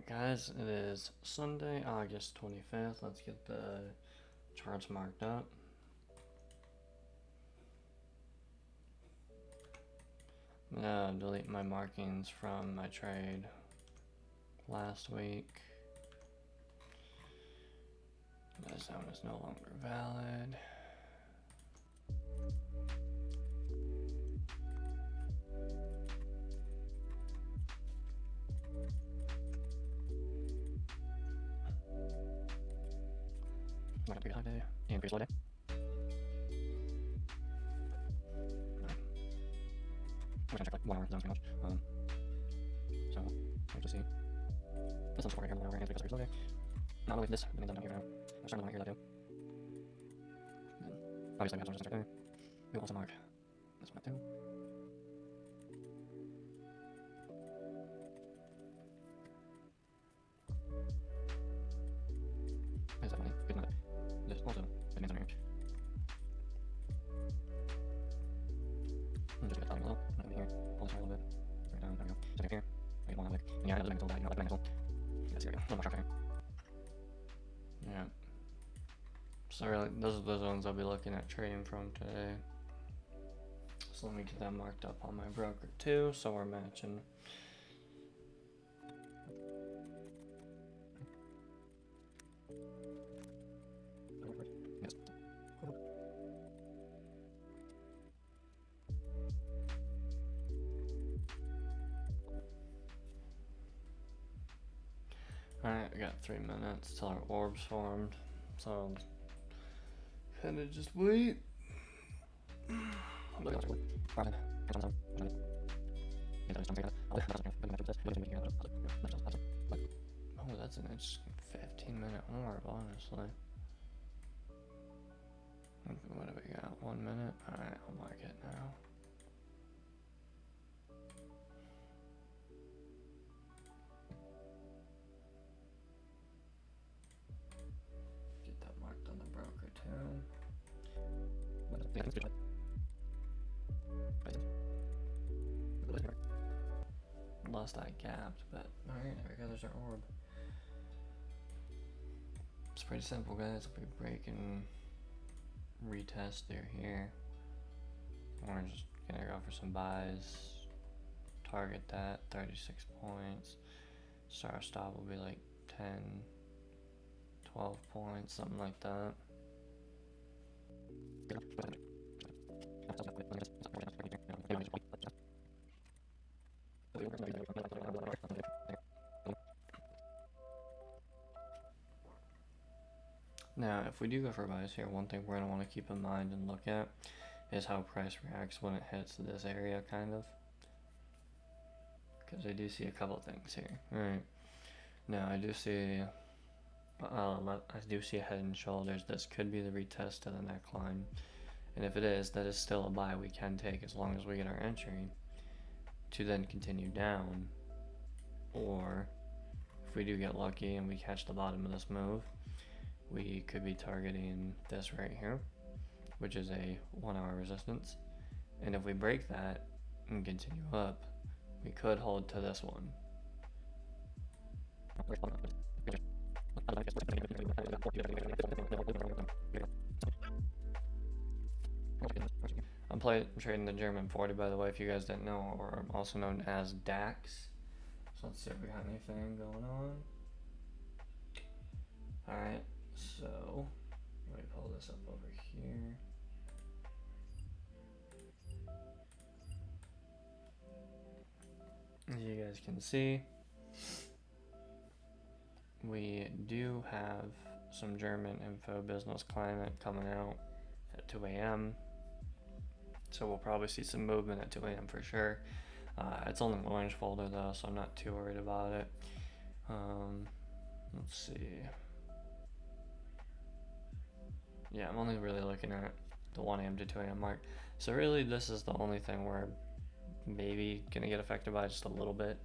Guys, it is Sunday, August 25th. Let's get the charts marked up. I'm gonna delete my markings from my trade last week. This one is no longer valid. Not a pretty high day and pretty slow day. I'm gonna check like 1 hour, that's pretty much. So, we'll just see. This one's over here, 1 hour, and because it's slow day. Not only this, but then down here now. I'm starting to hear that too. Obviously, we have some resistance right there. We will also mark this one up too. Is that funny? Good night. This also remains on here. And just get that below. Over here. Pull this here a little bit. Bring it down. There we go. So here. I get one like. And yeah, it doesn't make it that, you know, like magnetized. Yes, here we go. A little more sharp here. Yeah. So really, those are the zones I'll be looking at trading from today. So let me get that marked up on my broker too, so we're matching. Yes. Alright, we got 3 minutes till our orbs formed, so kinda just wait. Oh, that's an interesting 15-minute orb, honestly. What do we got? 1 minute? Alright, I'll mark it now. Get that marked on the broker too. Lost that gapped, but alright, there we go, there's our orb. It's pretty simple, guys. We'll be breaking retest through here. We're just gonna go for some buys. Target that, 36 points. So our stop will be like 10, 12 points, something like that. Now, if we do go for buys here, one thing we're going to want to keep in mind and look at is how price reacts when it hits this area, kind of. Because I do see a couple things here. Alright. Now, I do see a head and shoulders. This could be the retest to the neckline. And if it is, that is still a buy we can take as long as we get our entry to then continue down. Or, if we do get lucky and we catch the bottom of this move, we could be targeting this right here, which is a 1 hour resistance. And if we break that and continue up, we could hold to this one. I'm trading the German 40, by the way, if you guys didn't know, or also known as DAX. So let's see if we got anything going on. Alright, so let me pull this up over here. As you guys can see, we do have some German info business climate coming out at 2 a.m. So we'll probably see some movement at 2 a.m. for sure. It's only an orange folder though, so I'm not too worried about it. Let's see. Yeah, I'm only really looking at the 1 a.m. to 2 a.m. mark. So really this is the only thing where maybe gonna get affected by just a little bit.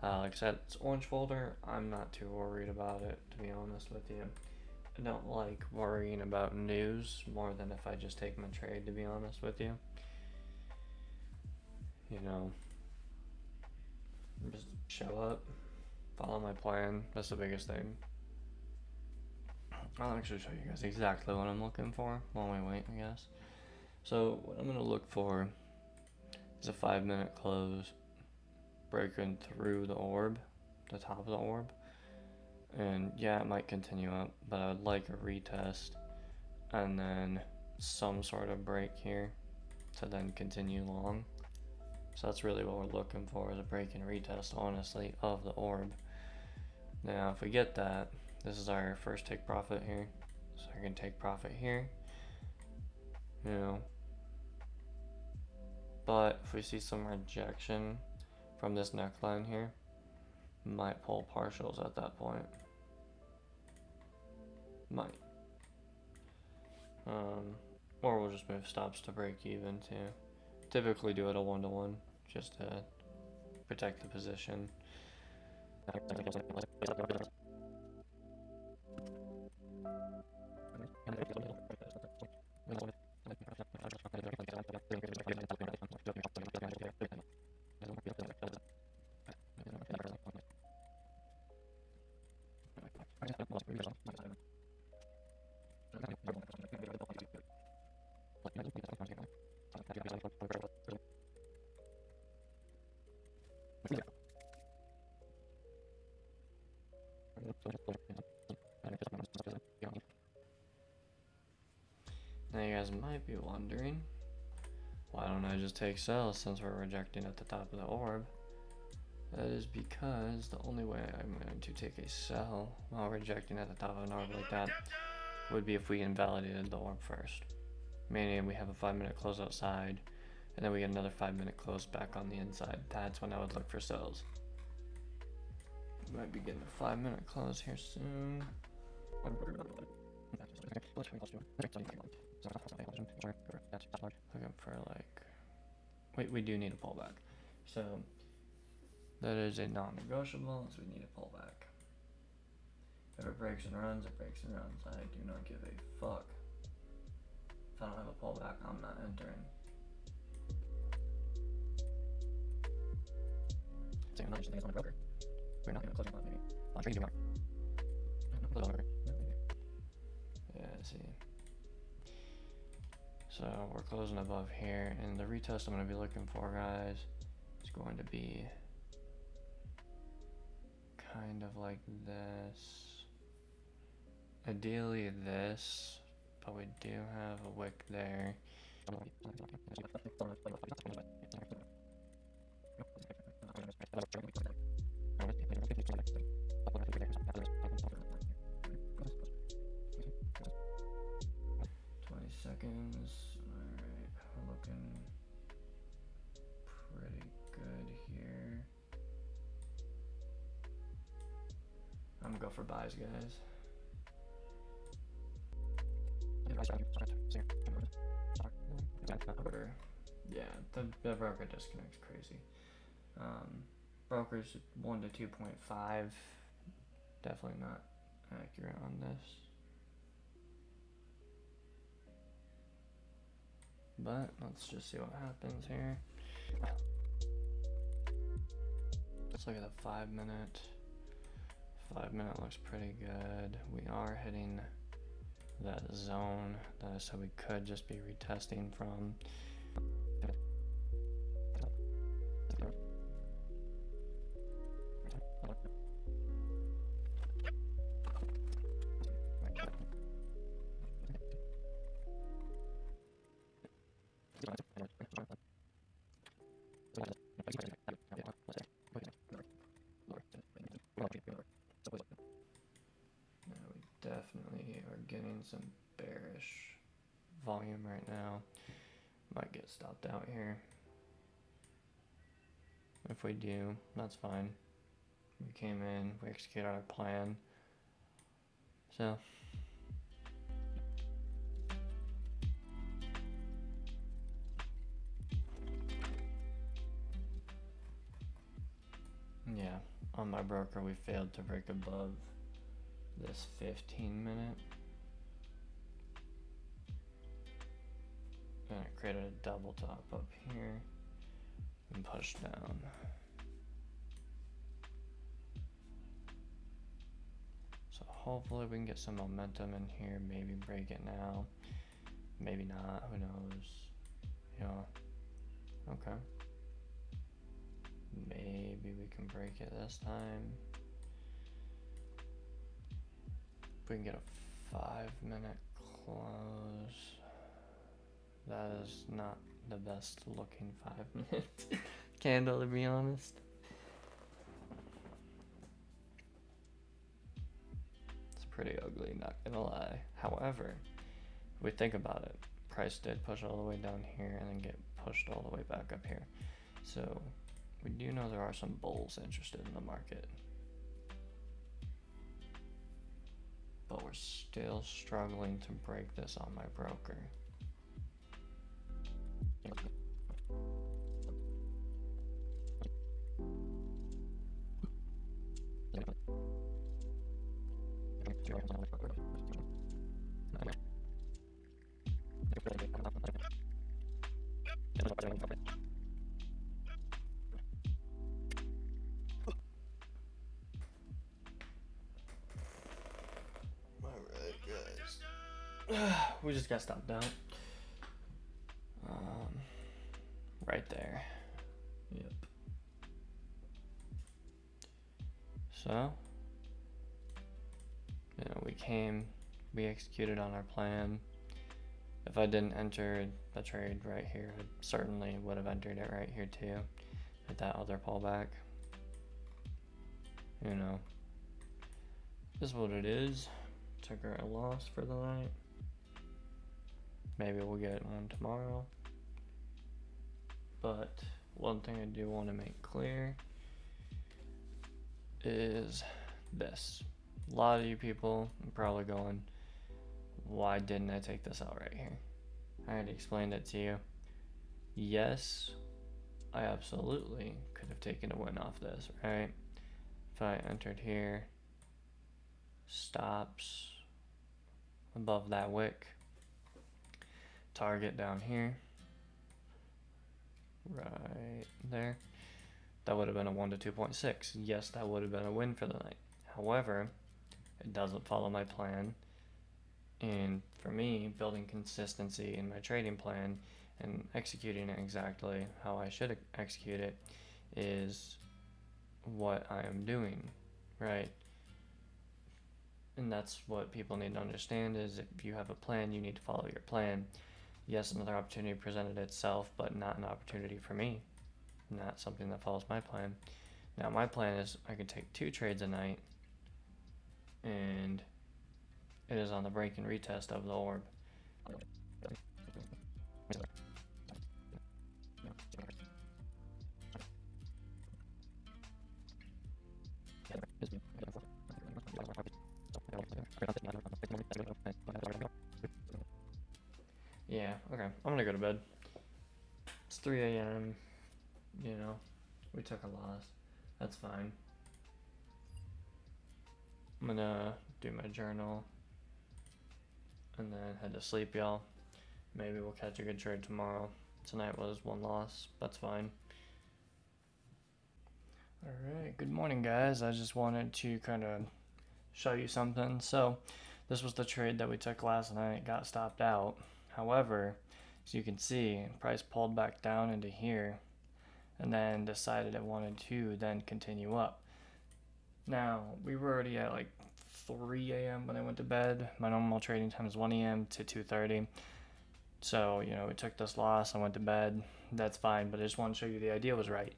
Like I said, it's orange folder. I'm not too worried about it, to be honest with you. I don't like worrying about news more than if I just take my trade, to be honest with you. You know, just show up, Follow my plan. That's the biggest thing. I'll actually show you guys exactly what I'm looking for while we wait, I guess. So what I'm going to look for is a 5-minute close breaking through the orb, the top of the orb. And yeah, it might continue up, but I would like a retest and then some sort of break here to then continue long. So that's really what we're looking for, is a break and retest, honestly, of the orb. Now, if we get that, this is our first take profit here. So I can take profit here, you know. But if we see some rejection from this neckline here, might pull partials at that point. Might. Or we'll just move stops to break even too. Typically do it a 1-to-1 just to protect the position. 20. Now you guys might be wondering, why don't I just take sells since we're rejecting at the top of the orb? That is because the only way I'm going to take a sell while rejecting at the top of an orb like that would be if we invalidated the orb first. Meaning we have a 5-minute close outside, and then we get another 5-minute close back on the inside. That's when I would look for sells. We might be getting a 5-minute close here soon. Looking for like, we do need a pullback. So that is a non-negotiable, so we need a pullback. If it breaks and runs, it breaks and runs. I do not give a fuck. If I don't have a pullback, I'm not entering. So I'm not just thinking it's on a broker. We're not going to close on maybe. On trading, we are. Close on broker. Yeah, see. So we're closing above here, and the retest I'm going to be looking for, guys, is going to be kind of like this. Ideally this, but we do have a wick there. 20 seconds. Alright, we're looking pretty good here. I'm gonna go for buys, guys. Yeah, the broker disconnect's crazy. Brokers 1 to 2.5, definitely not accurate on this. But let's just see what happens here. Let's look at the 5-minute. 5-minute looks pretty good. We are hitting that zone that I said we could just be retesting from. Definitely are getting some bearish volume right now. Might get stopped out here. If we do, that's fine. We came in, we executed our plan. So yeah, on my broker we failed to break above this 15-minute, and it created a double top up here and pushed down. hopefully we can get some momentum in here, maybe break it now, maybe not, who knows. Yeah, okay, maybe we can break it this time. If we can get a 5-minute close. That is not the best looking 5-minute candle, to be honest. It's pretty ugly, not gonna lie. However, if we think about it, price did push all the way down here and then get pushed all the way back up here. So we do know there are some bulls interested in the market. But we're still struggling to break this on my broker. We just got stopped out. Right there. Yep. So, we executed on our plan. If I didn't enter the trade right here, I certainly would have entered it right here too, at that other pullback. Is what it is. Took a loss for the night. Maybe we'll get one tomorrow. But one thing I do want to make clear is this. A lot of you people are probably going, why didn't I take this out right here? I already explained it to you. Yes, I absolutely could have taken a win off this, right? If I entered here, stops above that wick, target down here, right there, that would have been a 1 to 2.6. Yes, that would have been a win for the night. However, it doesn't follow my plan, and for me, building consistency in my trading plan and executing it exactly how I should execute it is what I am doing, right? And that's what people need to understand, is if you have a plan, you need to follow your plan. Yes, another opportunity presented itself, but not an opportunity for me. Not something that follows my plan. Now my plan is I could take 2 trades a night, and it is on the break and retest of the orb. Yeah, okay, I'm gonna go to bed. It's 3 a.m. We took a loss. That's fine. I'm gonna do my journal and then head to sleep, y'all. Maybe we'll catch a good trade tomorrow. Tonight was 1 loss. That's fine. Alright, good morning, guys. I just wanted to kind of show you something. So, this was the trade that we took last night. Got stopped out. However, as you can see, price pulled back down into here and then decided it wanted to then continue up. Now, we were already at like 3 a.m. when I went to bed. My normal trading time is 1 a.m. to 2:30. So, we took this loss. I went to bed. That's fine, but I just want to show you the idea was right.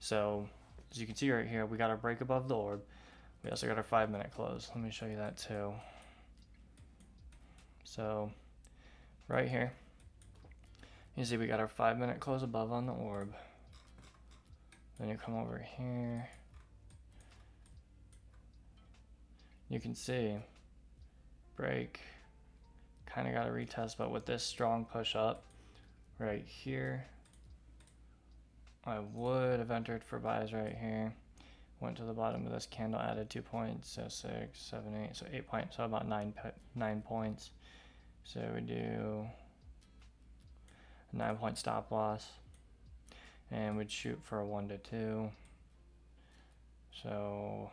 So, as you can see right here, we got our break above the orb. We also got our 5-minute close. Let me show you that too. So, right here, you see we got our 5-minute close above on the orb. Then you come over here. You can see break, kind of got a retest, but with this strong push up right here, I would have entered for buys right here. Went to the bottom of this candle, added 2 points, so 6, 7, 8, so 8 points, so about 9 points. So we do a 9-point stop loss, and we'd shoot for a 1 to 2. So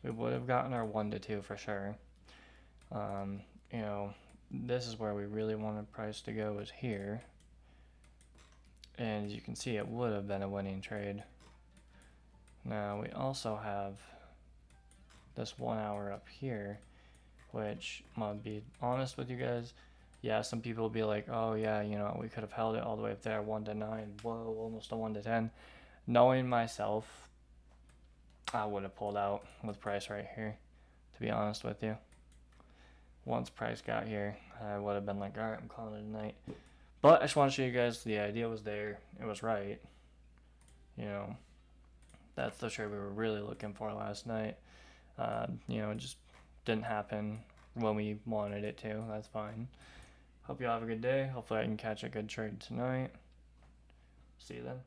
we would have gotten our 1 to 2 for sure. You know, this is where we really wanted price to go, is here. And as you can see, it would have been a winning trade. Now we also have this 1 hour up here, which I'm gonna be honest with you guys. Yeah, some people will be like, oh yeah, you know, we could have held it all the way up there, 1 to 9. Whoa, almost a 1 to 10. Knowing myself, I would have pulled out with price right here, to be honest with you. Once price got here, I would have been like, all right, I'm calling it a night. But I just want to show you guys the idea was there. It was right. You know, that's the trade we were really looking for last night. You know, it just didn't happen when we wanted it to. That's fine. Hope you all have a good day. Hopefully I can catch a good trade tonight. See you then.